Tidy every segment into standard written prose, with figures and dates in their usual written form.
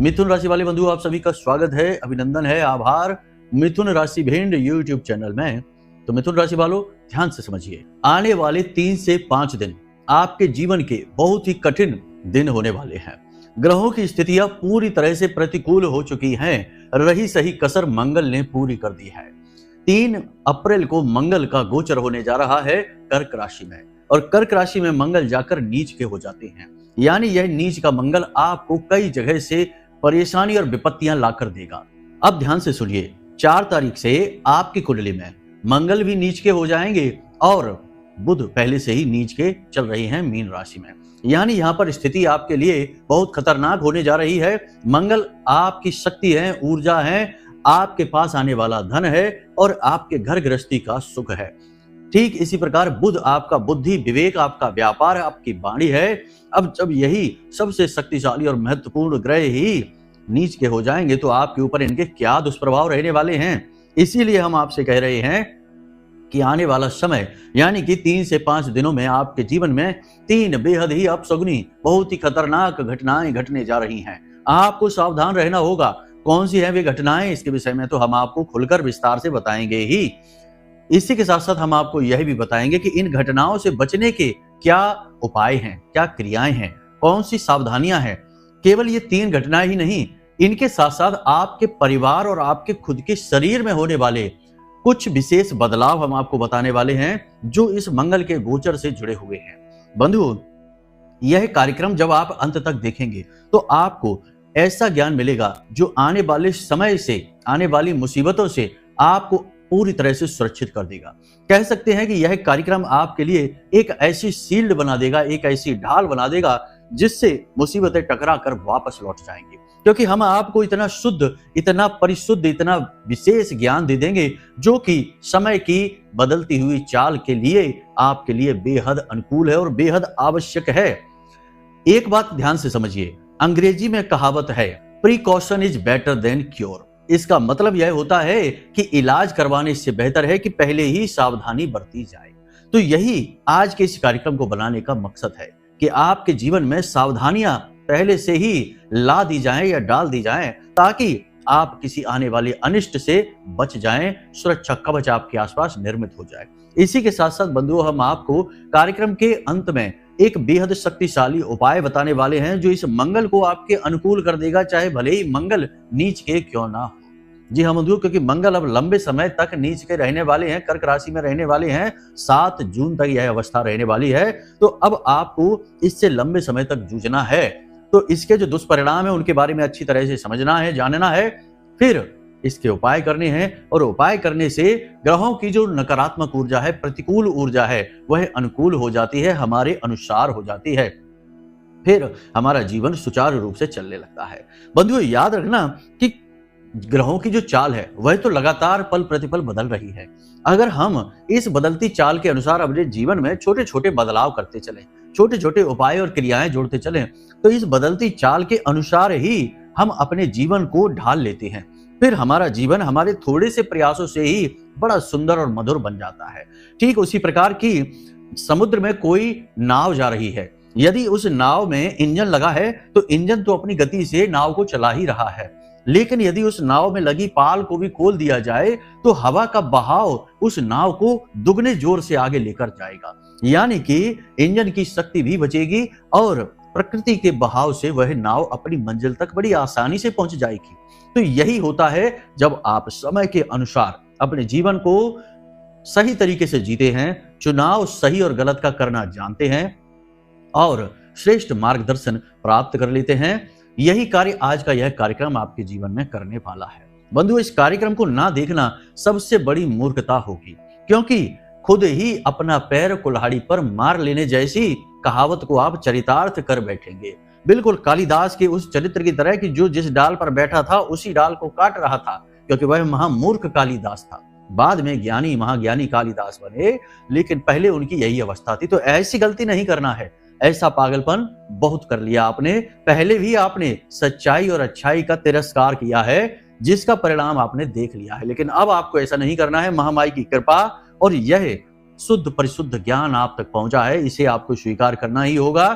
मिथुन राशि वाले बंधु, आप सभी का स्वागत है, अभिनंदन है, आभार मिथुन राशि भिंड यूट्यूब चैनल में। तो मिथुन राशि वालों, ध्यान से समझिए, आने वाले 3 से 5 दिन आपके जीवन के बहुत ही कठिन दिन होने वाले हैं। ग्रहों की स्थितियां पूरी तरह से प्रतिकूल हो चुकी हैं, रही सही कसर मंगल ने पूरी कर दी है। 3 अप्रैल को मंगल का गोचर होने जा रहा है कर्क राशि में, और कर्क राशि में मंगल जाकर नीच के हो जाते हैं। यानी यह नीच का मंगल आपको कई जगह से परेशानी और विपत्तियां लाकर देगा। अब ध्यान से सुनिए, 4 तारीख से आपकी कुंडली में मंगल भी नीच के हो जाएंगे और बुध पहले से ही नीच के चल रहे हैं मीन राशि में। यानी यहाँ पर स्थिति आपके लिए बहुत खतरनाक होने जा रही है। मंगल आपकी शक्ति है, ऊर्जा है, आपके पास आने वाला धन है और आपके घर गृहस्थी का सुख है। ठीक इसी प्रकार बुध आपका बुद्धि, विवेक, आपका व्यापार, आपकी वाणी है। अब जब यही सबसे शक्तिशाली और महत्वपूर्ण ग्रह ही नीच के हो जाएंगे तो आपके ऊपर इनके क्या दुष्प्रभाव रहने वाले हैं। इसीलिए हम आपसे कह रहे हैं कि आने वाला समय यानी कि 3 से 5 दिनों में आपके जीवन में 3 बेहद ही अपशगुनी, बहुत ही खतरनाक घटनाएं घटने जा रही हैं। आपको सावधान रहना होगा। कौन सी है वे घटनाएं, इसके विषय में तो हम आपको खुलकर विस्तार से बताएंगे ही। इसी के साथ साथ हम आपको यह भी बताएंगे कि इन घटनाओं से बचने के क्या उपाय हैं, क्या क्रियाएं हैं, कौन सी सावधानियां हैं। केवल ये 3 घटनाएं ही नहीं, इनके साथ साथ आपके परिवार और आपके खुद के शरीर में होने वाले कुछ विशेष बदलाव हम आपको बताने वाले हैं, जो इस मंगल के गोचर से जुड़े हुए हैं। बंधु, यह कार्यक्रम जब आप अंत तक देखेंगे तो आपको ऐसा ज्ञान मिलेगा जो आने वाले समय से, आने वाली मुसीबतों से आपको पूरी तरह से सुरक्षित कर देगा। कह सकते हैं कि यह कार्यक्रम आपके लिए एक ऐसी शील्ड बना देगा, एक ऐसी ढाल बना देगा जिससे मुसीबतें टकरा कर वापस लौट जाएंगी। क्योंकि हम आपको इतना शुद्ध, इतना परिशुद्ध, इतना विशेष ज्ञान दे देंगे जो कि समय की बदलती हुई चाल के लिए आपके लिए बेहद अनुकूल है और बेहद आवश्यक है। एक बात ध्यान से समझिए, अंग्रेजी में कहावत है, precaution is better than cure. इसका मतलब यह होता है कि इलाज करवाने से बेहतर है कि पहले ही सावधानी बरती जाए। तो यही आज के इस कार्यक्रम को बनाने का मकसद है कि आपके जीवन में सावधानियां पहले से ही ला दी जाएं या डाल दी जाएं, ताकि आप किसी आने वाले अनिष्ट से बच जाएं, सुरक्षा कवच आपके आसपास निर्मित हो जाए। इसी के साथ साथ बंधुओं, हम आपको कार्यक्रम के अंत में एक बेहद शक्तिशाली उपाय बताने वाले हैं जो इस मंगल को आपके अनुकूल कर देगा, चाहे भले ही मंगल नीच के क्यों ना हो। जी हाँ बंधुओं, क्योंकि मंगल अब लंबे समय तक नीच के रहने वाले हैं, कर्क राशि में रहने वाले हैं। 7 जून तक यह अवस्था रहने वाली है। तो अब आपको इससे लंबे समय तक जूझना है। तो इसके जो दुष्परिणाम है उनके बारे में अच्छी तरह से समझना है, जानना है, फिर इसके उपाय करने हैं। और उपाय करने से ग्रहों की जो नकारात्मक ऊर्जा है, प्रतिकूल ऊर्जा है, वह अनुकूल हो जाती है, हमारे अनुसार हो जाती है। फिर हमारा जीवन सुचारू रूप से चलने लगता है। बंधुओं, याद रखना कि ग्रहों की जो चाल है वह तो लगातार पल प्रतिपल बदल रही है। अगर हम इस बदलती चाल के अनुसार अपने जीवन में छोटे छोटे बदलाव करते चलें, छोटे छोटे उपाय और क्रियाएं जोड़ते चलें, तो इस बदलती चाल के अनुसार ही हम अपने जीवन को ढाल लेते हैं। फिर हमारा जीवन हमारे थोड़े से प्रयासों से ही बड़ा सुंदर और मधुर बन जाता है। ठीक उसी प्रकार की समुद्र में कोई नाव जा रही है, यदि उस नाव में इंजन लगा है तो इंजन तो अपनी गति से नाव को चला ही रहा है, लेकिन यदि उस नाव में लगी पाल को भी खोल दिया जाए तो हवा का बहाव उस नाव को दुगने जोर से आगे लेकर जाएगा। यानी कि इंजन की शक्ति भी बचेगी और प्रकृति के बहाव से वह नाव अपनी मंजिल तक बड़ी आसानी से पहुंच जाएगी। तो यही होता है जब आप समय के अनुसार अपने जीवन को सही तरीके से जीते हैं, चुनाव सही और गलत का करना जानते हैं और श्रेष्ठ मार्गदर्शन प्राप्त कर लेते हैं। यही कार्य आज का यह कार्यक्रम आपके जीवन में करने वाला है। बंधु, इस कार्यक्रम को ना देखना सबसे बड़ी मूर्खता होगी, क्योंकि खुद ही अपना पैर कुल्हाड़ी पर मार लेने जैसी कहावत को आप चरितार्थ कर बैठेंगे। बिल्कुल कालिदास के उस चरित्र की तरह कि जो जिस डाल पर बैठा था उसी डाल को काट रहा था, क्योंकि वह महामूर्ख कालिदास था। बाद में ज्ञानी महाज्ञानी कालिदास बने, लेकिन पहले उनकी यही अवस्था थी। तो ऐसी गलती नहीं करना है। ऐसा पागलपन बहुत कर लिया आपने। पहले भी आपने सच्चाई और अच्छाई का तिरस्कार किया है, जिसका परिणाम आपने देख लिया है। लेकिन अब आपको ऐसा नहीं करना है। महामाई की कृपा और यह शुद्ध परिशुद्ध ज्ञान आप तक पहुंचा है, इसे आपको स्वीकार करना ही होगा।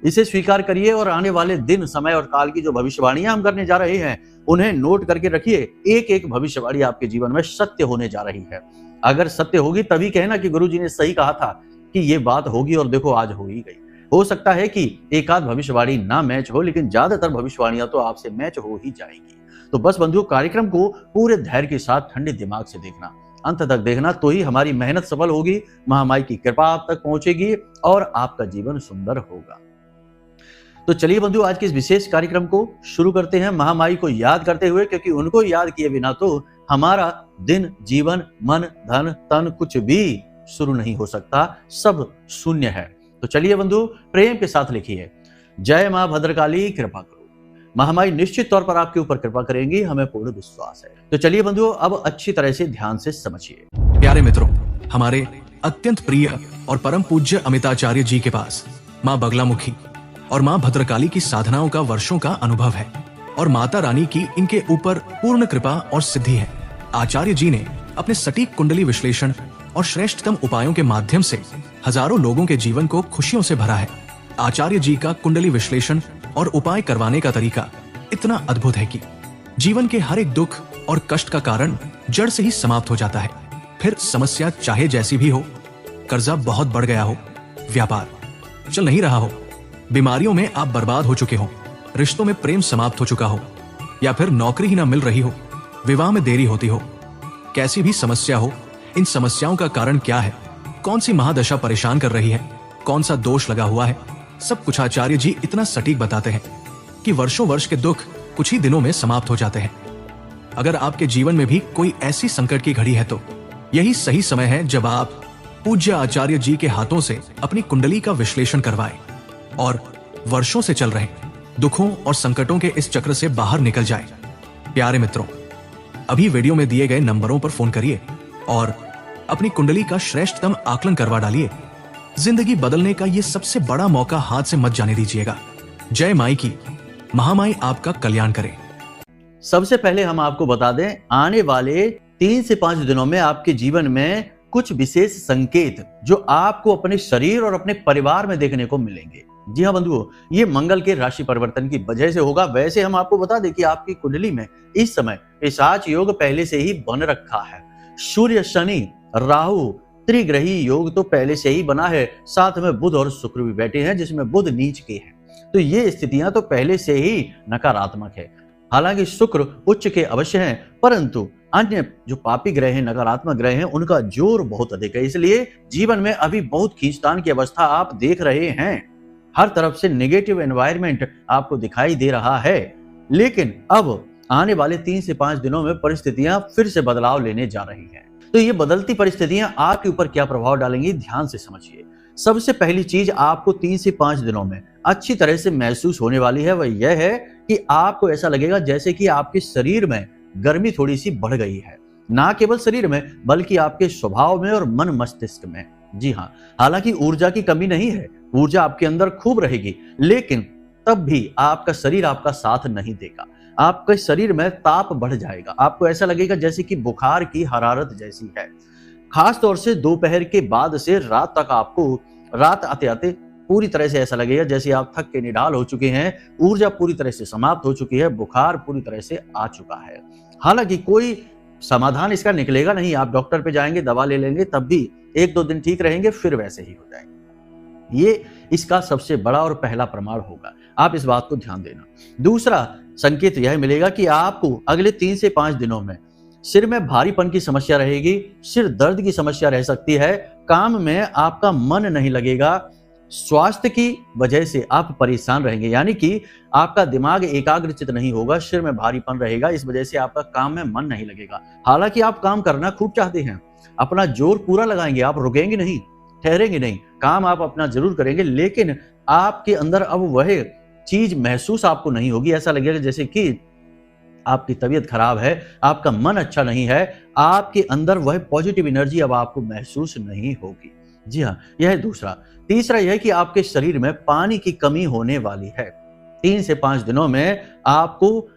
इसे स्वीकार करिए और आने वाले दिन, समय और काल की जो भविष्यवाणियां हम करने जा रहे हैं उन्हें नोट करके रखिए। एक एक भविष्यवाणी आपके जीवन में सत्य होने जा रही है। अगर सत्य होगी तभी कहना कि गुरुजी ने सही कहा था कि ये बात होगी, और देखो आज हो ही गई। हो सकता है कि एक आध भविष्यवाणी ना मैच हो, लेकिन ज्यादातर भविष्यवाणियां तो आपसे मैच हो ही जाएंगी। तो बस बंधुओं, कार्यक्रम को पूरे धैर्य के साथ ठंडे दिमाग से देखना, अंत तक देखना, तो ही हमारी मेहनत सफल होगी, महामाई की कृपा आप तक पहुंचेगी और आपका जीवन सुंदर होगा। तो चलिए बंधु, आज के इस विशेष कार्यक्रम को शुरू करते हैं महामाई को याद करते हुए, क्योंकि उनको याद किए बिना तो हमारा दिन, जीवन, मन, धन, तन कुछ भी शुरू नहीं हो सकता, सब शून्य है। तो चलिए बंधु, प्रेम के साथ लिखिए, जय मां भद्रकाली, कृपा करो। महामाई निश्चित तौर पर आपके ऊपर कृपा करेंगी, हमें पूर्ण विश्वास है। तो चलिए बंधुओं, अब अच्छी तरह से ध्यान से समझिए। प्यारे मित्रों, हमारे अत्यंत प्रिय और परम पूज्य अमिताचार्य जी के पास माँ बगलामुखी और माँ भद्रकाली की साधनाओं का वर्षों का अनुभव है और माता रानी की इनके ऊपर पूर्ण कृपा और सिद्धि है। आचार्य जी ने अपने सटीक कुंडली विश्लेषण और श्रेष्ठतम उपायों के माध्यम से हजारों लोगों के जीवन को खुशियों से भरा है। आचार्य जी का कुंडली विश्लेषण और उपाय करवाने का तरीका इतना अद्भुत है कि जीवन के हर एक दुख और कष्ट का कारण जड़ से ही समाप्त हो जाता है। फिर समस्या चाहे जैसी भी हो, कर्जा बहुत बढ़ गया हो, व्यापार चल नहीं रहा हो, बीमारियों में आप बर्बाद हो चुके हो, रिश्तों में प्रेम समाप्त हो चुका हो, या फिर नौकरी ही ना मिल रही हो, विवाह में देरी होती हो, कैसी भी समस्या हो, इन समस्याओं का कारण क्या है, कौन सी महादशा परेशान कर रही है, कौन सा दोष लगा हुआ है, सब कुछ आचार्य जी इतना सटीक बताते हैं कि वर्षों वर्ष के दुख कुछ ही दिनों में समाप्त हो जाते हैं। अगर आपके जीवन में भी कोई ऐसी संकट की घड़ी है तो यही सही समय है जब आप पूज्य आचार्य जी के हाथों से अपनी कुंडली का विश्लेषण करवाएं और वर्षों से चल रहे दुखों और संकटों के इस चक्र से बाहर निकल जाएं। प्यारे मित्रों, अभी वीडियो में दिए गए नंबरों पर फोन करिए और अपनी कुंडली का श्रेष्ठतम आकलन करवा डालिए। जिंदगी बदलने का ये सबसे बड़ा मौका हाथ से मत जाने दीजिएगा। जय माई की, महामाई आपका कल्याण करे। सबसे पहले हम आपको बता दें, आने वाले 3 से 5 दिनों में आपके जीवन में कुछ विशेष संकेत जो आपको अपने शरीर और अपने परिवार में देखने को मिलेंगे। जी हाँ बंधुओं, ये मंगल के राशि परिवर्तन की वजह से होगा। वैसे हम आपको बता दें कि आपकी कुंडली में इस समय पिशाच योग पहले से ही बन रखा है। सूर्य, शनि, राहु त्रिग्रही योग तो पहले से ही बना है, साथ में बुध और शुक्र भी बैठे हैं, जिसमें बुध नीच के हैं। तो ये स्थितियां तो पहले से ही नकारात्मक है। हालांकि शुक्र उच्च के अवश्य हैं, परंतु अन्य जो पापी ग्रह हैं, नकारात्मक ग्रह हैं, उनका जोर बहुत अधिक है। इसलिए जीवन में अभी बहुत खींचतान की अवस्था आप देख रहे हैं। हर तरफ से नेगेटिव एनवायरनमेंट आपको दिखाई दे रहा है। लेकिन अब आने वाले 3 से 5 दिनों में परिस्थितियां फिर से बदलाव लेने जा रही हैं। तो ये बदलती परिस्थितियां आपके ऊपर क्या प्रभाव डालेंगी, ध्यान से समझिए। सबसे पहली चीज आपको 3 से 5 दिनों में अच्छी तरह से महसूस होने वाली है, वह यह है कि आपको ऐसा लगेगा जैसे कि आपके शरीर में गर्मी थोड़ी सी बढ़ गई है। ना केवल शरीर में, बल्कि आपके स्वभाव में और मन मस्तिष्क में। जी हाँ, हालांकि ऊर्जा की कमी नहीं है, ऊर्जा आपके अंदर खूब रहेगी, लेकिन तब भी आपका शरीर आपका साथ नहीं देगा। आपके शरीर में ताप बढ़ जाएगा, आपको ऐसा लगेगा जैसे कि बुखार की हरारत जैसी है। खास तौर से दोपहर के बाद से रात तक आपको, रात आते आते पूरी तरह से ऐसा लगेगा जैसे आप थक के निढाल हो चुके हैं, ऊर्जा पूरी तरह से समाप्त हो चुकी है, बुखार पूरी तरह से आ चुका है। हालांकि कोई समाधान इसका निकलेगा नहीं, आप डॉक्टर पे जाएंगे, दवा ले लेंगे, तब भी 1-2 दिन ठीक रहेंगे, फिर वैसे ही हो जाएंगे। ये इसका सबसे बड़ा और पहला प्रमाण होगा, आप इस बात को ध्यान देना। दूसरा संकेत यह मिलेगा कि आपको अगले 3 से 5 दिनों में सिर में भारीपन की समस्या रहेगी, सिर दर्द की समस्या रह सकती है, काम में आपका मन नहीं लगेगा, स्वास्थ्य की वजह से आप परेशान रहेंगे, यानी कि आपका दिमाग एकाग्रचित नहीं होगा, सिर में भारीपन रहेगा, इस वजह से आपका काम में मन नहीं लगेगा। हालांकि आप काम करना खूब चाहते हैं, अपना जोर पूरा लगाएंगे, आप रुकेंगे नहीं, ठहरेंगे नहीं, काम आप अपना जरूर करेंगे, लेकिन आपके अंदर अब वह चीज महसूस आपको नहीं होगी। ऐसा लगेगा जैसे कि आपकी तबीयत खराब है, आपका मन अच्छा नहीं है, आपके अंदर वह पॉजिटिव एनर्जी अब आपको महसूस नहीं होगी। जी हाँ, यह है दूसरा। तीसरा यह कि आपके शरीर में पानी की कमी होने वाली है। 3 से 5 दिनों में आपको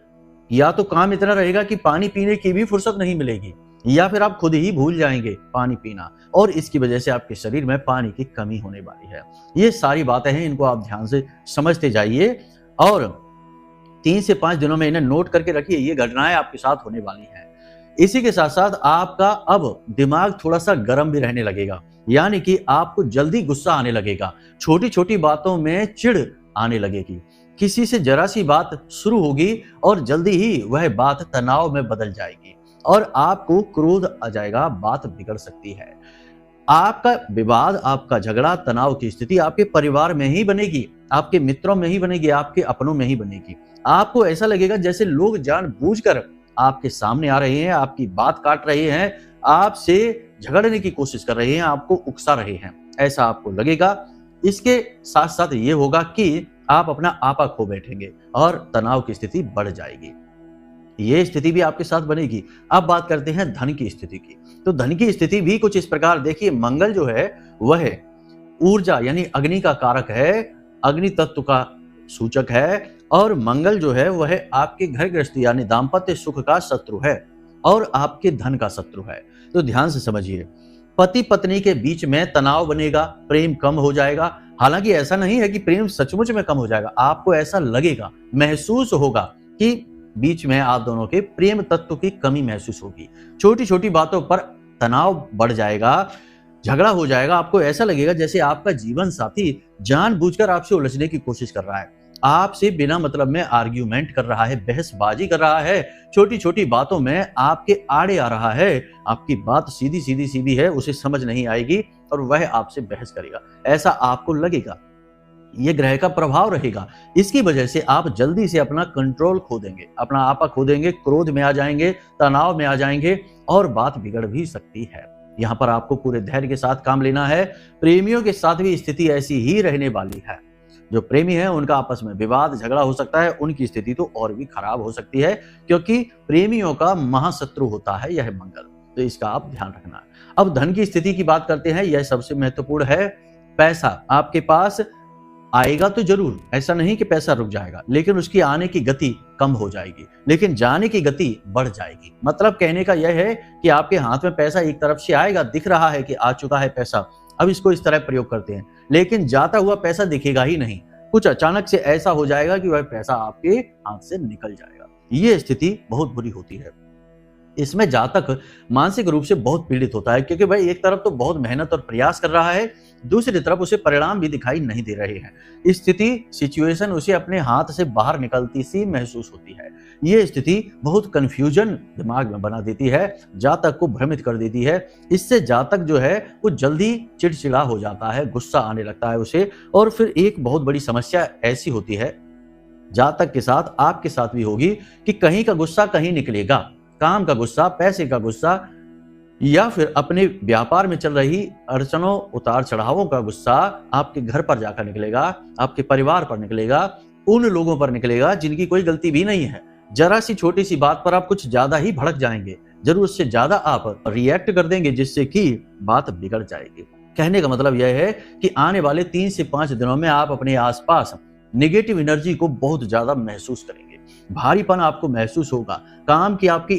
या तो काम इतना रहेगा कि पानी पीने की भी फुर्सत नहीं मिलेगी, या फिर आप खुद ही भूल जाएंगे पानी पीना, और इसकी वजह से आपके शरीर में पानी की कमी होने वाली है। ये सारी बातें हैं, इनको आप ध्यान से समझते जाइए और 3 से 5 दिनों में इन्हें नोट करके रखिए। ये घटनाएं आपके साथ होने वाली हैं। इसी के साथ साथ आपका अब दिमाग थोड़ा सा गर्म भी रहने लगेगा, यानी कि आपको जल्दी गुस्सा आने लगेगा, छोटी छोटी बातों में चिढ़ आने लगेगी, किसी से जरा सी बात शुरू होगी और जल्दी ही वह बात तनाव में बदल जाएगी और आपको क्रोध आ जाएगा, बात बिगड़ सकती है। आपका विवाद, आपका झगड़ा, तनाव की स्थिति आपके परिवार में ही बनेगी, आपके मित्रों में ही बनेगी, आपके अपनों में ही बनेगी। आपको ऐसा लगेगा जैसे लोग जानबूझकर आपके सामने आ रहे हैं, आपकी बात काट रहे हैं, आपसे झगड़ने की कोशिश कर रहे हैं, आपको उकसा रहे हैं, ऐसा आपको लगेगा। इसके साथ साथ ये होगा कि आप अपना आपा खो बैठेंगे और तनाव की स्थिति बढ़ जाएगी। ये स्थिति भी आपके साथ बनेगी। अब बात करते हैं धन की स्थिति की। तो धन की स्थिति भी कुछ इस प्रकार, देखिए मंगल जो है वह ऊर्जा यानी अग्नि का कारक है, अग्नि तत्व का सूचक है, और मंगल जो है वह आपके घर गृहस्थी यानी दाम्पत्य सुख का शत्रु है और आपके धन का शत्रु है। तो ध्यान से समझिए, पति पत्नी के बीच में तनाव बनेगा, प्रेम कम हो जाएगा। हालांकि ऐसा नहीं है कि प्रेम सचमुच में कम हो जाएगा, आपको ऐसा लगेगा, महसूस होगा कि बीच में आप दोनों के प्रेम तत्व की कमी महसूस होगी। छोटी छोटी बातों पर तनाव बढ़ जाएगा, झगड़ा हो जाएगा। आपको ऐसा लगेगा जैसे आपका जीवन साथी जानबूझकर आपसे उलझने की कोशिश कर रहा है, आपसे बिना मतलब में आर्ग्यूमेंट कर रहा है, बहसबाजी कर रहा है, छोटी छोटी बातों में आपके आड़े आ रहा है। आपकी बात सीधी सीधी सी भी है, उसे समझ नहीं आएगी और वह आपसे बहस करेगा, ऐसा आपको लगेगा। ये ग्रह का प्रभाव रहेगा। इसकी वजह से आप जल्दी से अपना कंट्रोल खो देंगे, अपना आपा खो देंगे, क्रोध में आ जाएंगे, तनाव में आ जाएंगे और बात बिगड़ भी सकती है। यहाँ पर आपको पूरे धैर्य के साथ काम लेना है। प्रेमियों के साथ भी स्थिति ऐसी ही रहने वाली है। जो प्रेमी है उनका आपस में विवाद झगड़ा हो सकता है, उनकी स्थिति तो और भी खराब हो सकती है, क्योंकि प्रेमियों का महाशत्रु होता है यह मंगल। तो इसका आप ध्यान रखना। अब धन की स्थिति की बात करते हैं, यह सबसे महत्वपूर्ण है। पैसा आपके पास आएगा तो जरूर, ऐसा नहीं कि पैसा रुक जाएगा, लेकिन उसकी आने की गति कम हो जाएगी, लेकिन जाने की गति बढ़ जाएगी। मतलब कहने का यह है कि आपके हाथ में पैसा एक तरफ से आएगा, दिख रहा है कि आ चुका है पैसा, अब इसको इस तरह प्रयोग करते हैं, लेकिन जाता हुआ पैसा दिखेगा ही नहीं। कुछ अचानक से ऐसा हो जाएगा कि वह पैसा आपके हाथ से निकल जाएगा। ये स्थिति बहुत बुरी होती है। इसमें जातक मानसिक रूप से बहुत पीड़ित होता है, क्योंकि भाई एक तरफ तो बहुत मेहनत और प्रयास कर रहा है, दूसरी तरफ उसे परिणाम भी दिखाई नहीं दे रहे हैं। स्थिति सिचुएशन उसे अपने हाथ से बाहर निकलती सी महसूस होती है। ये स्थिति बहुत कंफ्यूजन दिमाग में बना देती है, जातक को भ्रमित कर देती है। इससे जातक जो है वो जल्दी चिड़चिड़ा हो जाता है, गुस्सा आने लगता है उसे। और फिर एक बहुत बड़ी समस्या ऐसी होती है जातक के साथ, आपके साथ भी होगी, कि कहीं का गुस्सा कहीं निकलेगा। काम का गुस्सा, पैसे का गुस्सा, या फिर अपने व्यापार में चल रही अड़चनों उतार चढ़ावों का गुस्सा आपके घर पर जाकर निकलेगा, आपके परिवार पर निकलेगा, उन लोगों पर निकलेगा जिनकी कोई गलती भी नहीं है। जरा सी छोटी सी बात पर आप कुछ ज्यादा ही भड़क जाएंगे, जरूरत से ज्यादा आप रिएक्ट कर देंगे, जिससे कि बात बिगड़ जाएगी। कहने का मतलब यह है कि आने वाले 3 से 5 दिनों में आप अपने आसपास नेगेटिव एनर्जी को बहुत ज्यादा महसूस करेंगे। भारीपन आपको महसूस होगा, काम की आपकी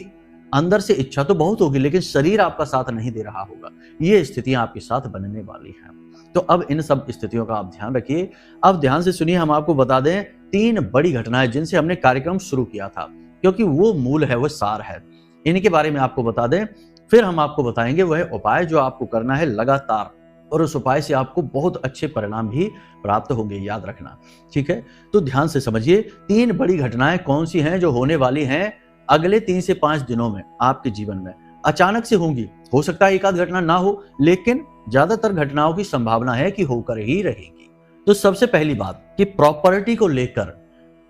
अंदर से इच्छा तो बहुत होगी, लेकिन शरीर आपका साथ नहीं दे रहा होगा। ये स्थितियां आपके साथ बनने वाली हैं। तो अब इन सब स्थितियों का आप ध्यान रखिए। अब ध्यान से सुनिए, हम आपको बता दें 3 बड़ी घटनाएं जिनसे हमने कार्यक्रम शुरू किया था, क्योंकि वो मूल है, वो सार है। इनके बारे में आपको बता दें, फिर हम आपको बताएंगे वह उपाय जो आपको करना है लगातार, और उस उपाय से आपको बहुत अच्छे परिणाम भी प्राप्त होंगे, याद रखना। ठीक है, तो ध्यान से समझिए 3 बड़ी घटनाएं कौन सी हैं जो होने वाली हैं अगले 3 से 5 दिनों में आपके जीवन में। अचानक से होंगी, हो सकता है एक आध घटना ना हो, लेकिन ज्यादातर घटनाओं की संभावना है कि होकर ही रहेगी। तो सबसे पहली बात कि प्रॉपर्टी को लेकर,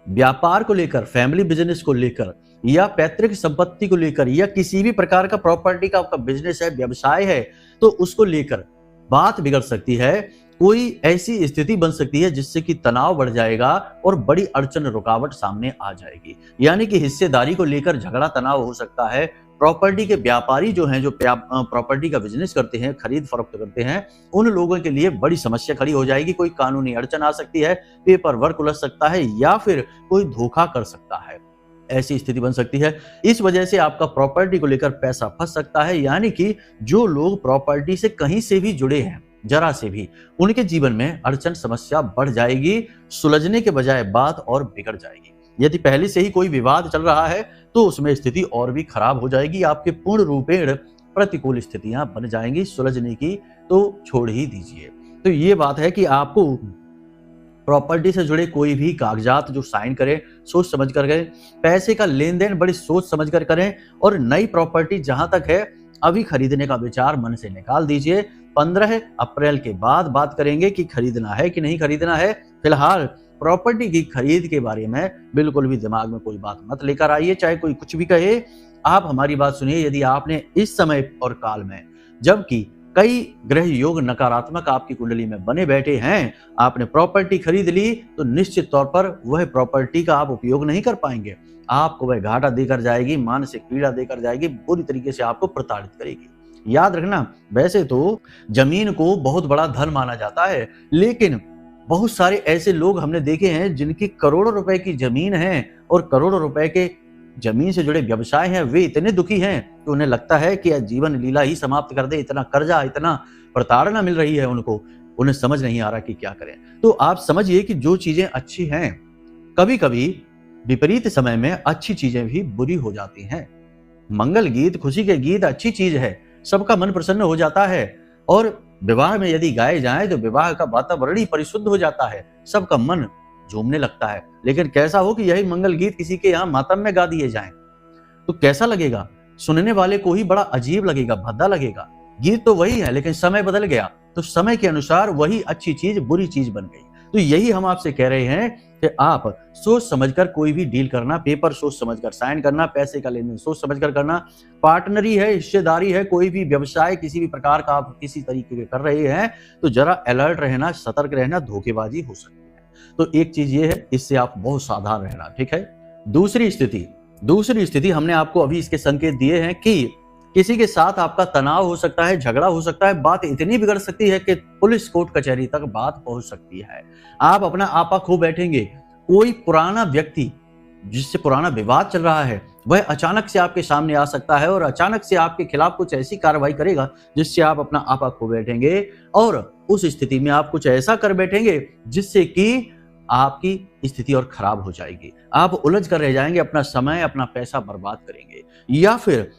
व्यापार को लेकर, फैमिली बिजनेस को लेकर, या पैतृक संपत्ति को लेकर, या किसी भी प्रकार का प्रॉपर्टी का आपका बिजनेस है, व्यवसाय है, तो उसको लेकर बात बिगड़ सकती है। कोई ऐसी स्थिति बन सकती है जिससे कि तनाव बढ़ जाएगा और बड़ी अड़चन, रुकावट सामने आ जाएगी। यानी कि हिस्सेदारी को लेकर झगड़ा, तनाव हो सकता है। प्रॉपर्टी के व्यापारी जो हैं, जो प्रॉपर्टी का बिजनेस करते हैं, खरीद फरोख्त करते हैं, उन लोगों के लिए बड़ी समस्या खड़ी हो जाएगी। कोई कानूनी अड़चन आ सकती है, पेपर वर्क उलझ सकता है, या फिर कोई धोखा कर सकता है। ऐसी स्थिति बन सकती है। इस वजह से आपका प्रॉपर्टी को लेकर पैसा फंस सकता है, यानी कि जो लोग प्रॉपर्टी से कहीं से भी जुड़े हैं, जरा से भी, उनके जीवन में अड़चन समस्या बढ़ जाएगी, सुलझने के बजाय बात और बिगड़ जाएगी। यदि पहले से ही कोई विवाद चल रहा है तो उसमें स्थिति और भी खराब हो जाएगी, आपके पूर्ण रूपेण प्रतिकूल स्थितियां बन जाएंगी। सुलझने की तो छोड़ ही दीजिए। तो ये बात है कि आपको प्रॉपर्टी से जुड़े कोई भी कागजात जो साइन करें, सोच समझ कर करें, पैसे का लेन देन बड़ी सोच समझ कर करें, और नई प्रॉपर्टी जहां तक है अभी खरीदने का विचार मन से निकाल दीजिए। 15 अप्रैल के बाद बात करेंगे कि खरीदना है कि नहीं खरीदना है। फिलहाल प्रॉपर्टी की खरीद के बारे में बिल्कुल भी दिमाग में कोई बात मत लेकर आइए, चाहे कोई कुछ भी कहे। आप हमारी बात सुनिए। यदि आपने इस समय और काल में, जबकि कई ग्रह योग नकारात्मक आपकी कुंडली में बने बैठे हैं, आपने प्रॉपर्टी खरीद ली तो निश्चित तौर पर वह प्रॉपर्टी का आप उपयोग नहीं कर पाएंगे। आपको वह घाटा देकर जाएगी, मानसिक पीड़ा देकर जाएगी, बुरी तरीके से आपको प्रताड़ित करेगी। याद रखना, वैसे तो जमीन को बहुत बड़ा धन माना जाता है, लेकिन बहुत सारे ऐसे लोग हमने देखे हैं जिनकी करोड़ों रुपए की जमीन है और करोड़ों रुपए के जमीन से जुड़े व्यवसाय हैं, वे इतने दुखी हैं कि उन्हें लगता है कि जीवन लीला ही समाप्त कर दे। इतना कर्जा, इतना प्रताड़ना मिल रही है उनको, उन्हें समझ नहीं आ रहा कि क्या करें। तो आप समझिए कि जो चीजें अच्छी हैं, कभी कभी विपरीत समय में अच्छी चीजें भी बुरी हो जाती हैं। मंगल गीत, खुशी के गीत अच्छी चीज है, सबका मन प्रसन्न हो जाता है, और विवाह में यदि गाए जाए तो विवाह का वातावरण ही परिशुद्ध हो जाता है, सबका मन झूमने लगता है। लेकिन कैसा हो कि यही मंगल गीत किसी के यहाँ मातम में गा दिए जाएं, तो कैसा लगेगा? सुनने वाले को ही बड़ा अजीब लगेगा, भद्दा लगेगा। गीत तो वही है, लेकिन समय बदल गया तो समय के अनुसार वही अच्छी चीज बुरी चीज बन गई। तो यही हम आपसे कह रहे हैं कि आप सोच समझकर कोई भी डील करना, पेपर सोच समझकर साइन करना, पैसे का लेन देन सोच समझकर करना, पार्टनरी है, हिस्सेदारी है, कोई भी व्यवसाय किसी भी प्रकार का आप किसी तरीके के कर रहे हैं तो जरा अलर्ट रहना, सतर्क रहना, धोखेबाजी हो सकती है। तो एक चीज ये है, इससे आप बहुत सावधान रहना, ठीक है। दूसरी स्थिति हमने आपको अभी इसके संकेत दिए हैं कि किसी के साथ आपका तनाव हो सकता है, झगड़ा हो सकता है, बात इतनी बिगड़ सकती है कि पुलिस कोर्ट कचहरी तक बात पहुंच सकती है। आप अपना आपा खो बैठेंगे। कोई पुराना व्यक्ति जिससे पुराना विवाद चल रहा है वह अचानक से आपके सामने आ सकता है और अचानक से आपके खिलाफ कुछ ऐसी कार्रवाई करेगा जिससे आप अपना आपा खो बैठेंगे, और उस स्थिति में आप कुछ ऐसा कर बैठेंगे जिससे कि आपकी स्थिति और खराब हो जाएगी। आप उलझ कर रह जाएंगे, अपना समय, अपना पैसा बर्बाद करेंगे। या फिर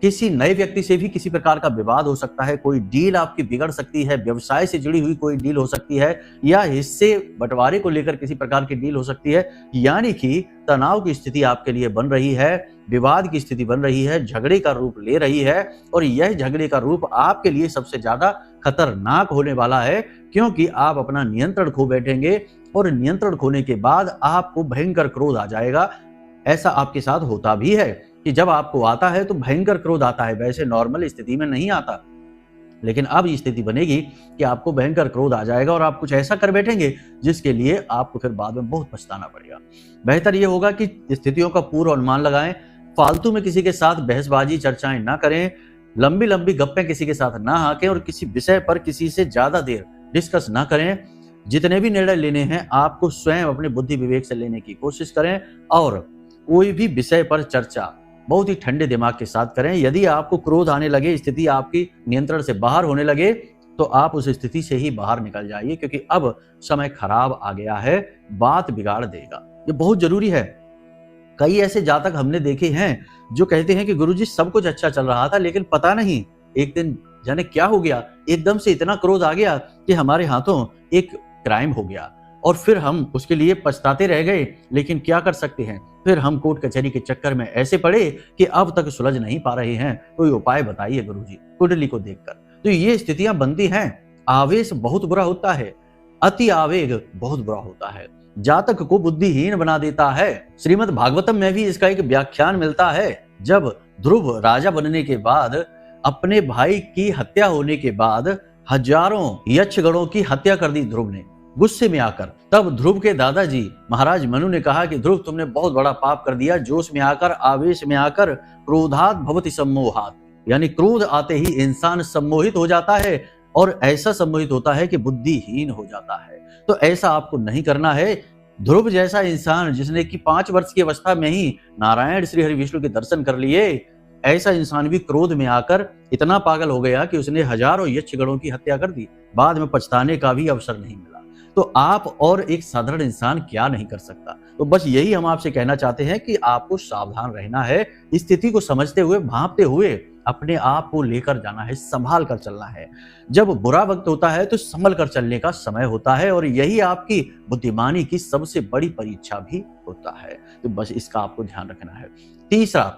किसी नए व्यक्ति से भी किसी प्रकार का विवाद हो सकता है, कोई डील आपकी बिगड़ सकती है, व्यवसाय से जुड़ी हुई कोई डील हो सकती है, या हिस्से बंटवारे को लेकर किसी प्रकार की डील हो सकती है। यानी कि तनाव की स्थिति आपके लिए बन रही है, विवाद की स्थिति बन रही है, झगड़े का रूप ले रही है, और यह झगड़े का रूप आपके लिए सबसे ज्यादा खतरनाक होने वाला है, क्योंकि आप अपना नियंत्रण खो बैठेंगे और नियंत्रण खोने के बाद आपको भयंकर क्रोध आ जाएगा। ऐसा आपके साथ होता भी है कि जब आपको आता है तो भयंकर क्रोध आता है, वैसे नॉर्मल स्थिति में नहीं आता, लेकिन अब ये स्थिति बनेगी कि आपको भयंकर क्रोध आ जाएगा और आप कुछ ऐसा कर बैठेंगे जिसके लिए आपको फिर बाद में बहुत पछताना पड़ेगा। बेहतर ये होगा कि स्थितियों का पूर्व अनुमान लगाएं, फालतू में किसी के साथ बहसबाजी चर्चाएं ना करें, लंबी लंबी गप्पें किसी के साथ ना हाकें, और किसी विषय पर किसी से ज्यादा देर डिस्कस ना करें। जितने भी निर्णय लेने हैं आपको स्वयं अपने बुद्धि विवेक से लेने की कोशिश करें, और कोई भी विषय पर चर्चा बहुत ही ठंडे दिमाग के साथ करें। यदि आपको क्रोध आने लगे, स्थिति आपकी नियंत्रण से बाहर होने लगे, तो आप उस स्थिति से ही बाहर निकल जाइए, क्योंकि अब समय खराब आ गया है, बात बिगाड़ देगा। ये बहुत जरूरी है। कई ऐसे जातक हमने देखे हैं जो कहते हैं कि गुरुजी सब कुछ अच्छा चल रहा था, लेकिन पता नहीं एक दिन जाने क्या हो गया, एकदम से इतना क्रोध आ गया कि हमारे हाथों एक क्राइम हो गया, और फिर हम उसके लिए पछताते रह गए। लेकिन क्या कर सकते हैं, फिर हम कोर्ट कचहरी के चक्कर में ऐसे पड़े कि अब तक सुलझ नहीं पा रहे हैं। कोई उपाय बताइए गुरुजी, कुंडली को देखकर। तो ये स्थितियां बनती हैं। आवेश बहुत बुरा होता है, अति आवेग बहुत बुरा होता है, जातक को बुद्धिहीन बना देता है। श्रीमद् भागवतम में भी इसका एक व्याख्यान मिलता है। जब ध्रुव राजा बनने के बाद, अपने भाई की हत्या होने के बाद हजारों यक्षगणों की हत्या कर दी ध्रुव ने गुस्से में आकर। तब ध्रुव के दादाजी महाराज मनु ने कहा कि ध्रुव तुमने बहुत बड़ा पाप कर दिया। जोश में आकर, आवेश में आकर, क्रोधात् भवति सम्मोहात्, यानी क्रोध आते ही इंसान सम्मोहित हो जाता है, और ऐसा सम्मोहित होता है कि बुद्धिहीन हो जाता है। तो ऐसा आपको नहीं करना है। ध्रुव जैसा इंसान जिसने कि 5 वर्ष की अवस्था में ही नारायण श्री हरि विष्णु के दर्शन कर लिए, ऐसा इंसान भी क्रोध में आकर इतना पागल हो गया कि उसने हजारों यक्षगणों की हत्या कर दी। बाद में पछताने का भी अवसर नहीं मिला। तो आप और एक साधारण इंसान क्या नहीं कर सकता। तो बस यही हम आपसे कहना चाहते हैं कि आपको सावधान रहना है, स्थिति को समझते हुए, भांपते हुए अपने आप को लेकर जाना है, संभाल कर चलना है। जब बुरा वक्त होता है तो संभल कर चलने का समय होता है, और यही आपकी बुद्धिमानी की सबसे बड़ी परीक्षा भी होता है। तो बस इसका आपको ध्यान रखना है। तीसरा,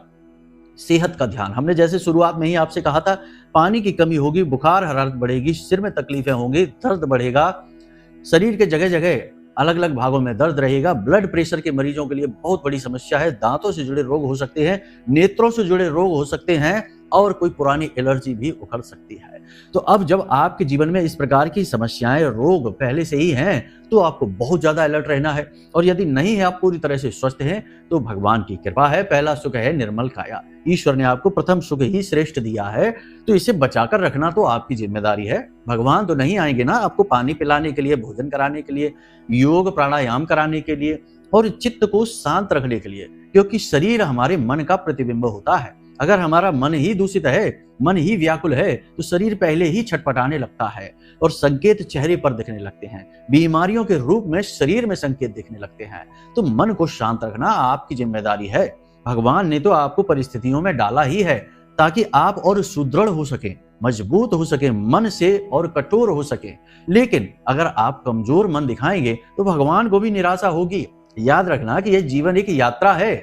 सेहत का ध्यान। हमने जैसे शुरुआत में ही आपसे कहा था, पानी की कमी होगी, बुखार हरारत बढ़ेगी, सिर में तकलीफें होंगी, दर्द बढ़ेगा, शरीर के जगह जगह अलग अलग भागों में दर्द रहेगा। ब्लड प्रेशर के मरीजों के लिए बहुत बड़ी समस्या है। दांतों से जुड़े रोग हो सकते हैं, नेत्रों से जुड़े रोग हो सकते हैं, और कोई पुरानी एलर्जी भी उखड़ सकती है। तो अब जब आपके जीवन में इस प्रकार की समस्याएं, रोग पहले से ही हैं, तो आपको बहुत ज्यादा अलर्ट रहना है। और यदि नहीं है, आप पूरी तरह से स्वस्थ हैं, तो भगवान की कृपा है। पहला सुख है निर्मल काया। ईश्वर ने आपको प्रथम सुख ही श्रेष्ठ दिया है, तो इसे बचाकर रखना तो आपकी जिम्मेदारी है। भगवान तो नहीं आएंगे ना आपको पानी पिलाने के लिए, भोजन कराने के लिए, योग प्राणायाम कराने के लिए और चित्त को शांत रखने के लिए, क्योंकि शरीर हमारे मन का प्रतिबिंब होता है। अगर हमारा मन ही दूषित है, मन ही व्याकुल है, तो शरीर पहले ही छटपटाने लगता है और संकेत चेहरे पर दिखने लगते हैं। बीमारियों के रूप में शरीर में संकेत दिखने लगते हैं। तो मन को शांत रखना आपकी जिम्मेदारी है। भगवान ने तो आपको परिस्थितियों में डाला ही है ताकि आप और सुदृढ़ हो सके, मजबूत हो सके मन से और कठोर हो सके। लेकिन अगर आप कमजोर मन दिखाएंगे तो भगवान को भी निराशा होगी। याद रखना कि यह जीवन एक यात्रा है,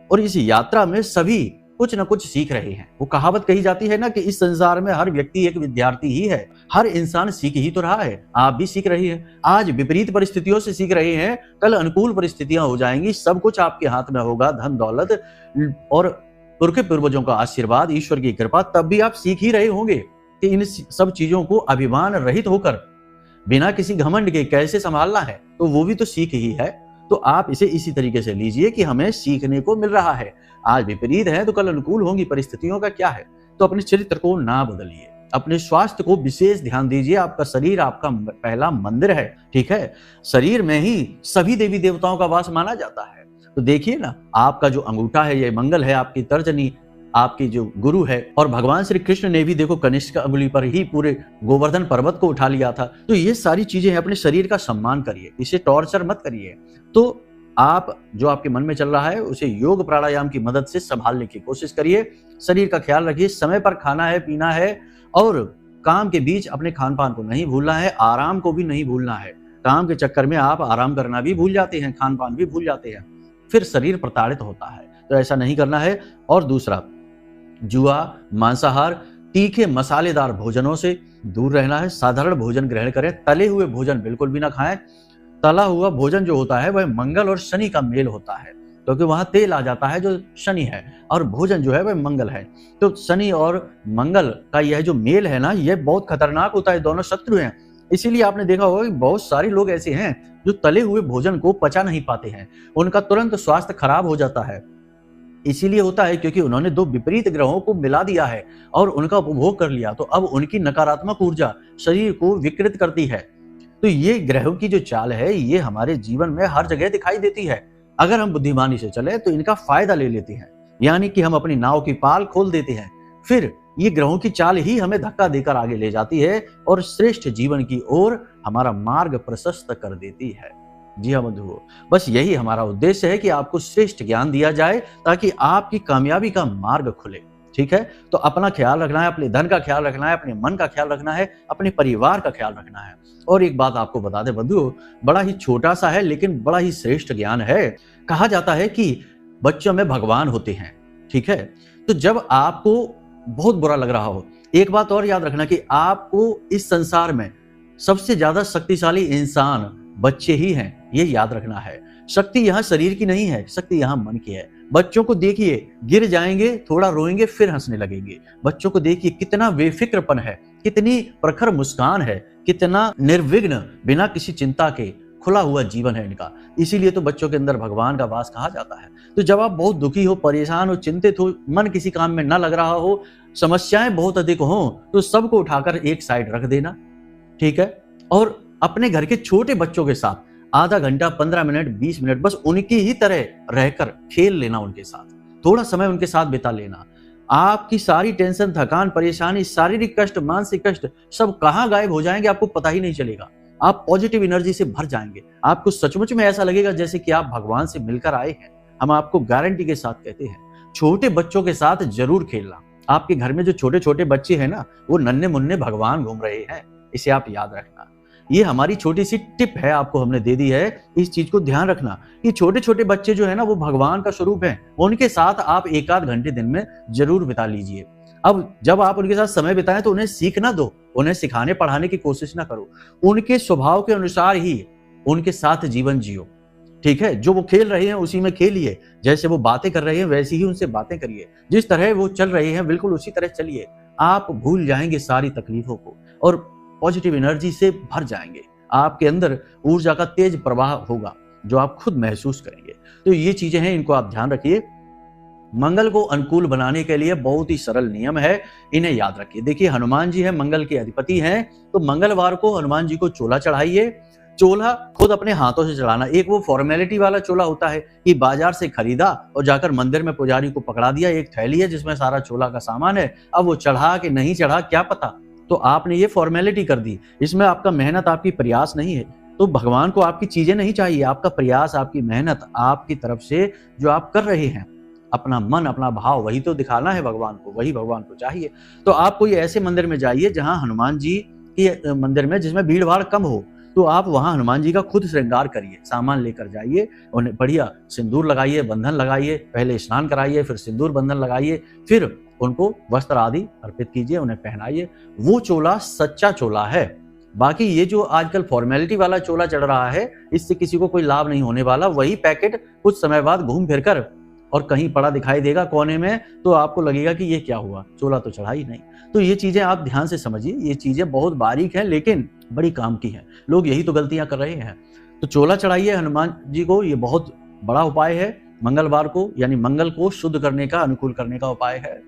और इस यात्रा में सभी कुछ न कुछ सीख रहे हैं। वो कहावत कही जाती है ना कि इस संसार में हर व्यक्ति एक विद्यार्थी ही है। हर इंसान सीख ही तो रहा है। आप भी सीख रही हैं। आज विपरीत परिस्थितियों से सीख रहे हैं, कल अनुकूल परिस्थितियां हो जाएंगी। सब कुछ आपके हाथ में होगा, धन दौलत और पुरखे पूर्वजों का आशीर्वाद, ईश्वर की कृपा। तब भी आप सीख ही रहे होंगे कि इन सब चीजों को अभिमान रहित होकर बिना किसी घमंड के कैसे संभालना है। तो वो भी तो सीख ही है। तो आप इसे इसी तरीके से लीजिए कि हमें सीखने को मिल रहा है। आज विपरीत है तो कल अनुकूल होंगी परिस्थितियों का क्या है। तो अपने चरित्र को ना बदलिए, अपने स्वास्थ्य को विशेष ध्यान दीजिए। आपका शरीर आपका पहला मंदिर है, ठीक है। शरीर में ही सभी देवी देवताओं का वास माना जाता है। तो देखिए ना, आपका जो अंगूठा है ये मंगल है, आपकी तर्जनी आपकी जो गुरु है। और भगवान श्री कृष्ण ने भी देखो कनिष्क अंगुली पर ही पूरे गोवर्धन पर्वत को उठा लिया था। तो ये सारी चीजें हैं। अपने शरीर का सम्मान करिए, इसे टॉर्चर मत करिए। तो आप जो आपके मन में चल रहा है उसे योग प्राणायाम की मदद से संभालने की कोशिश करिए। शरीर का ख्याल रखिए, समय पर खाना है, पीना है, और काम के बीच अपने खान पान को नहीं भूलना है, आराम को भी नहीं भूलना है। काम के चक्कर में आप आराम करना भी भूल जाते हैं, खान पान भी भूल जाते हैं, फिर शरीर प्रताड़ित होता है। तो ऐसा नहीं करना है। और दूसरा, जुआ, मांसाहार, तीखे मसालेदार भोजनों से दूर रहना है। साधारण भोजन ग्रहण करें। तले हुए भोजन बिल्कुल भी ना खाएं। तला हुआ भोजन जो होता है वह मंगल और शनि का मेल होता है, क्योंकि वहां तेल आ जाता है जो शनि है, और भोजन जो है वह मंगल है। तो शनि और मंगल का यह जो मेल है ना, यह बहुत खतरनाक होता है। दोनों शत्रु हैं। इसीलिए आपने देखा होगा कि बहुत सारे लोग ऐसे हैं जो तले हुए भोजन को पचा नहीं पाते हैं, उनका तुरंत स्वास्थ्य खराब हो जाता है। इसीलिए होता है क्योंकि उन्होंने दो विपरीत ग्रहों को मिला दिया है और उनका उपभोग कर लिया। तो अब उनकी नकारात्मक ऊर्जा शरीर को विकृत करती है। तो ये ग्रहों की जो चाल है ये हमारे जीवन में हर जगह दिखाई देती है। अगर हम बुद्धिमानी से चले तो इनका फायदा ले लेते हैं, यानी कि हम अपनी नाव की पाल खोल देते हैं। फिर ये ग्रहों की चाल ही हमें धक्का देकर आगे ले जाती है और श्रेष्ठ जीवन की ओर हमारा मार्ग प्रशस्त कर देती है। जी हाँ बंधुओं, बस यही हमारा उद्देश्य है कि आपको श्रेष्ठ ज्ञान दिया जाए ताकि आपकी कामयाबी का मार्ग खुले। ठीक है, तो अपना ख्याल रखना है, अपने धन का ख्याल रखना है, अपने मन का ख्याल रखना है, अपने परिवार का ख्याल रखना है। और एक बात आपको बता दें बंधुओं, बड़ा ही छोटा सा है लेकिन बड़ा ही श्रेष्ठ ज्ञान है। कहा जाता है कि बच्चों में भगवान होते हैं। ठीक है, तो जब आपको बहुत बुरा लग रहा हो, एक बात और याद रखना कि आपको इस संसार में सबसे ज्यादा शक्तिशाली इंसान बच्चे ही हैं। ये याद रखना है। शक्ति यहाँ शरीर की नहीं है, शक्ति यहाँ मन की है। बच्चों को देखिए, गिर जाएंगे, थोड़ा रोएंगे, फिर हंसने लगेंगे। बच्चों को देखिए कितना बेफिक्रपन है, कितनी प्रखर मुस्कान है, कितना निर्विघ्न बिना किसी चिंता के खुला हुआ जीवन है इनका। इसीलिए तो बच्चों के अंदर भगवान का वास कहा जाता है। तो जब आप बहुत दुखी हो, परेशान हो, चिंतित हो, मन किसी काम में न लग रहा हो, समस्याएं बहुत अधिक हो, तो सबको उठाकर एक साइड रख देना। ठीक है, और अपने घर के छोटे बच्चों के साथ आधा घंटा, 15 मिनट, 20 मिनट बस उनकी ही तरह रहकर खेल लेना, उनके साथ थोड़ा समय उनके साथ बिता लेना। आपकी सारी टेंशन, थकान, परेशानी, शारीरिक कष्ट, मानसिक कष्ट सब कहाँ गायब हो जाएंगे आपको पता ही नहीं चलेगा। आप पॉजिटिव एनर्जी से भर जाएंगे। आपको सचमुच में ऐसा लगेगा जैसे कि आप भगवान से मिलकर आए हैं। हम आपको गारंटी के साथ कहते हैं, छोटे बच्चों के साथ जरूर खेलना। आपके घर में जो छोटे छोटे बच्चे हैं ना, वो नन्हे मुन्ने भगवान घूम रहे हैं, इसे आप याद रखना। ये हमारी छोटी सी टिप है, आपको हमने दे दी है। इस चीज को ध्यान रखना कि छोटे छोटे बच्चे जो है ना, वो भगवान का स्वरूप है। उनके साथ आप एक आध घंटे दिन में जरूर बिता लीजिए। अब जब आप उनके साथ समय बिताएं तो उन्हें सीखना दो, उन्हें सिखाने पढ़ाने की कोशिश ना करो। उनके स्वभाव के अनुसार ही उनके साथ जीवन जियो, ठीक है। जो वो खेल रहे हैं उसी में खेलिए, जैसे वो बातें कर रहे हैं वैसी ही उनसे बातें करिए, जिस तरह वो चल रहे हैं बिल्कुल उसी तरह चलिए। आप भूल जाएंगे सारी तकलीफों को और पॉजिटिव एनर्जी से भर जाएंगे। आपके अंदर ऊर्जा का तेज प्रवाह होगा जो आप खुद महसूस करेंगे। तो ये चीजें हैं, इनको आप ध्यान रखिए। मंगल को अनुकूल बनाने के लिए बहुत ही सरल नियम है, इन्हें याद रखिए। देखिए, हनुमान जी है, मंगल के अधिपति हैं, तो मंगलवार को हनुमान जी को चोला चढ़ाइए। चोला खुद अपने हाथों से चढ़ाना। एक वो फॉर्मेलिटी वाला चोला होता है कि बाजार से खरीदा और जाकर मंदिर में पुजारी को पकड़ा दिया, एक थैली है जिसमें सारा चोला का सामान है, अब वो चढ़ा कि नहीं चढ़ा क्या पता, तो आपने ये फॉर्मेलिटी कर दी। इसमें आपका मेहनत, आपकी प्रयास नहीं है। तो भगवान को आपकी चीजें नहीं चाहिए, आपका प्रयास, आपकी मेहनत, आपकी तरफ से जो आप कर रहे हैं, अपना मन, अपना भाव, वही तो दिखाना है भगवान को, वही भगवान को चाहिए। तो आप कोई ऐसे मंदिर में जाइए जहां हनुमान जी के मंदिर में जिसमें भीड़ भाड़ कम हो, तो आप वहां हनुमान जी का खुद श्रृंगार करिए, सामान लेकर जाइए, उन्हें बढ़िया सिंदूर लगाइए, बंधन लगाइए, पहले स्नान कराइए, फिर सिंदूर बंधन लगाइए, फिर उनको वस्त्र आदि अर्पित कीजिए, उन्हें पहनाइए। वो चोला सच्चा चोला है। बाकी ये जो आजकल फॉर्मेलिटी वाला चोला चढ़ रहा है, इससे किसी को कोई लाभ नहीं होने वाला। वही पैकेट कुछ समय बाद घूम फिर कर और कहीं पड़ा दिखाई देगा कोने में, तो आपको लगेगा कि ये क्या हुआ, चोला तो चढ़ा ही नहीं। तो ये चीजें आप ध्यान से समझिए, ये चीजें बहुत बारीक हैं लेकिन बड़ी काम की हैं। लोग यही तो गलतियां कर रहे हैं। तो चोला चढ़ाइए हनुमान जी को, ये बहुत बड़ा उपाय है। मंगलवार को यानी मंगल को शुद्ध करने का, अनुकूल करने का उपाय है।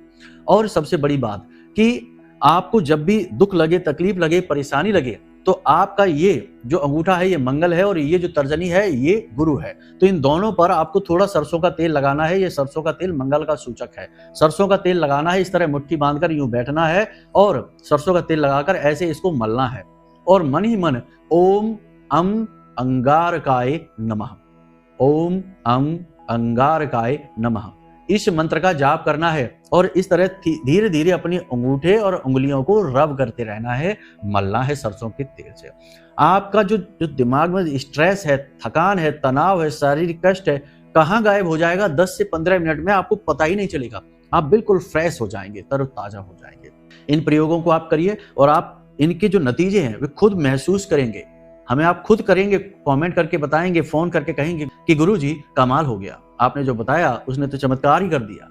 और सबसे बड़ी बात कि आपको जब भी दुख लगे, तकलीफ लगे, परेशानी लगे, तो आपका ये जो अंगूठा है ये मंगल है और ये जो तर्जनी है ये गुरु है। तो इन दोनों पर आपको थोड़ा सरसों का तेल लगाना है। ये सरसों का तेल मंगल का सूचक है। सरसों का तेल लगाना है, इस तरह मुट्ठी बांधकर यूं बैठना है और सरसों का तेल लगाकर ऐसे इसको मलना है और मन ही मन ओम अम अंगारकाय नमः, ओम अम अंगारकाय नमः, इस मंत्र का जाप करना है और इस तरह धीरे धीरे अपने अंगूठे और उंगलियों को रब करते रहना है, मलना है सरसों के तेल से। आपका जो दिमाग में स्ट्रेस है, थकान है, तनाव है, शारीरिक कष्ट है, कहाँ गायब हो जाएगा 10 से 15 मिनट में, आपको पता ही नहीं चलेगा। आप बिल्कुल फ्रेश हो जाएंगे, तरोताजा हो जाएंगे। इन प्रयोगों को आप करिए और आप इनके जो नतीजे हैं वे खुद महसूस करेंगे। हमें आप खुद करेंगे, कमेंट करके बताएंगे, फोन करके कहेंगे कि गुरुजी कमाल हो गया, आपने जो बताया उसने तो चमत्कार ही कर दिया।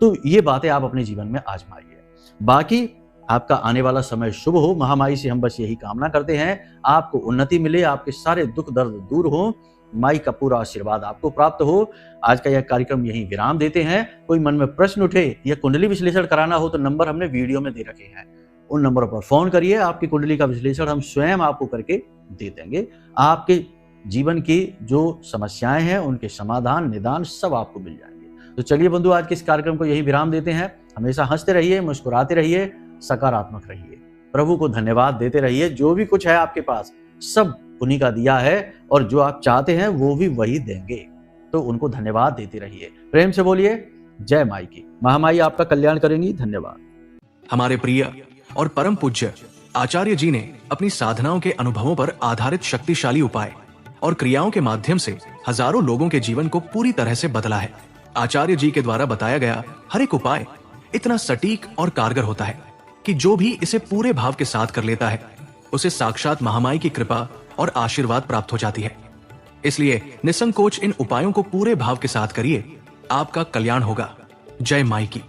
तो ये बातें आप अपने जीवन में आजमाइए। बाकी आपका आने वाला समय शुभ हो। महामाई से हम बस यही कामना करते हैं, आपको उन्नति मिले, आपके सारे दुख दर्द दूर हो, माई का पूरा आशीर्वाद आपको प्राप्त हो। आज का यह कार्यक्रम यहीं विराम देते हैं। कोई मन में प्रश्न उठे या कुंडली विश्लेषण कराना हो तो नंबर हमने वीडियो में दे रखे हैं, उन नंबरों पर फोन करिए। आपकी कुंडली का विश्लेषण हम स्वयं आपको करके दे देंगे। आपके जीवन की जो समस्याएं हैं उनके समाधान, निदान सब आपको मिल जाएंगे। तो चलिए बंधु, आज के इस कार्यक्रम को यही विराम देते हैं। हमेशा हंसते रहिए, मुस्कुराते रहिए, सकारात्मक रहिए, प्रभु को धन्यवाद देते रहिए। जो भी कुछ है आपके पास सब उन्हीं का दिया है और जो आप चाहते हैं वो भी वही देंगे, तो उनको धन्यवाद देते रहिए। प्रेम से बोलिए जय माई की। महामाई आपका कल्याण करेंगी। धन्यवाद। हमारे प्रिय और परम पूज्य आचार्य जी ने अपनी साधनाओं के अनुभवों पर आधारित शक्तिशाली उपाय और क्रियाओं के माध्यम से हजारों लोगों के जीवन को पूरी तरह से बदला है। आचार्य जी के द्वारा बताया गया हर एक उपाय इतना सटीक और कारगर होता है कि जो भी इसे पूरे भाव के साथ कर लेता है उसे साक्षात महामाई की कृपा और आशीर्वाद प्राप्त हो जाती है। इसलिए निसंकोच इन उपायों को पूरे भाव के साथ करिए, आपका कल्याण होगा। जय माई की।